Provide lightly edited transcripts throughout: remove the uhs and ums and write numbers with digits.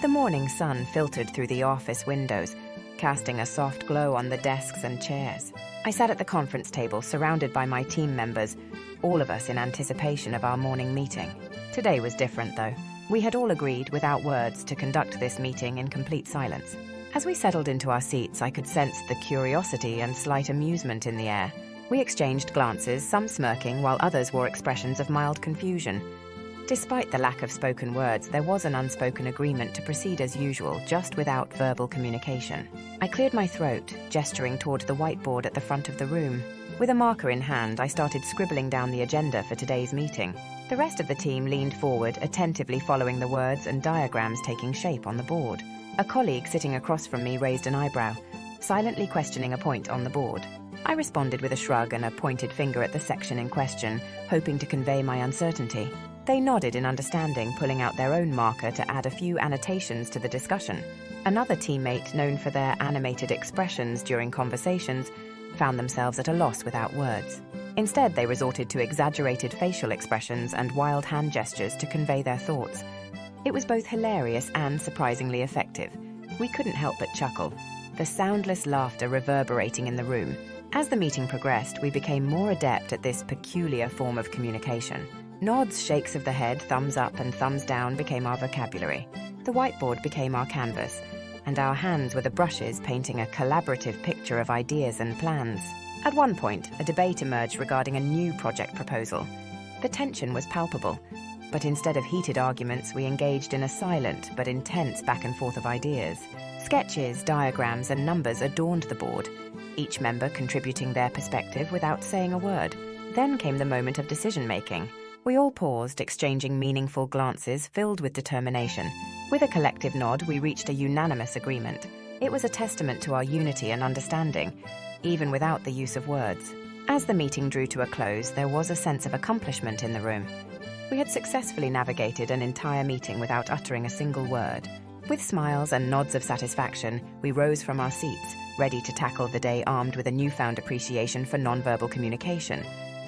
The morning sun filtered through the office windows, casting a soft glow on the desks and chairs. I sat at the conference table surrounded by my team members, all of us in anticipation of our morning meeting. Today was different, though. We had all agreed, without words, to conduct this meeting in complete silence. As we settled into our seats, I could sense the curiosity and slight amusement in the air. We exchanged glances, some smirking, while others wore expressions of mild confusion. Despite the lack of spoken words, there was an unspoken agreement to proceed as usual, just without verbal communication. I cleared my throat, gesturing toward the whiteboard at the front of the room. With a marker in hand, I started scribbling down the agenda for today's meeting. The rest of the team leaned forward, attentively following the words and diagrams taking shape on the board. A colleague sitting across from me raised an eyebrow, silently questioning a point on the board. I responded with a shrug and a pointed finger at the section in question, hoping to convey my uncertainty. They nodded in understanding, pulling out their own marker to add a few annotations to the discussion. Another teammate, known for their animated expressions during conversations, found themselves at a loss without words. Instead, they resorted to exaggerated facial expressions and wild hand gestures to convey their thoughts. It was both hilarious and surprisingly effective. We couldn't help but chuckle, the soundless laughter reverberating in the room. As the meeting progressed, we became more adept at this peculiar form of communication. Nods, shakes of the head, thumbs up and thumbs down became our vocabulary. The whiteboard became our canvas, and our hands were the brushes painting a collaborative picture of ideas and plans. At one point, a debate emerged regarding a new project proposal. The tension was palpable, but instead of heated arguments, we engaged in a silent but intense back and forth of ideas. Sketches, diagrams, and numbers adorned the board, each member contributing their perspective without saying a word. Then came the moment of decision-making. We all paused, exchanging meaningful glances filled with determination. With a collective nod, we reached a unanimous agreement. It was a testament to our unity and understanding, even without the use of words. As the meeting drew to a close, there was a sense of accomplishment in the room. We had successfully navigated an entire meeting without uttering a single word. With smiles and nods of satisfaction, we rose from our seats, ready to tackle the day armed with a newfound appreciation for nonverbal communication.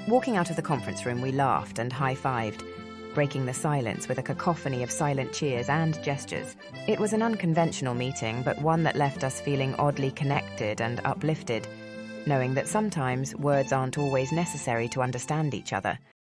Walking out of the conference room, we laughed and high-fived, breaking the silence with a cacophony of silent cheers and gestures. It was an unconventional meeting, but one that left us feeling oddly connected and uplifted, knowing that sometimes words aren't always necessary to understand each other.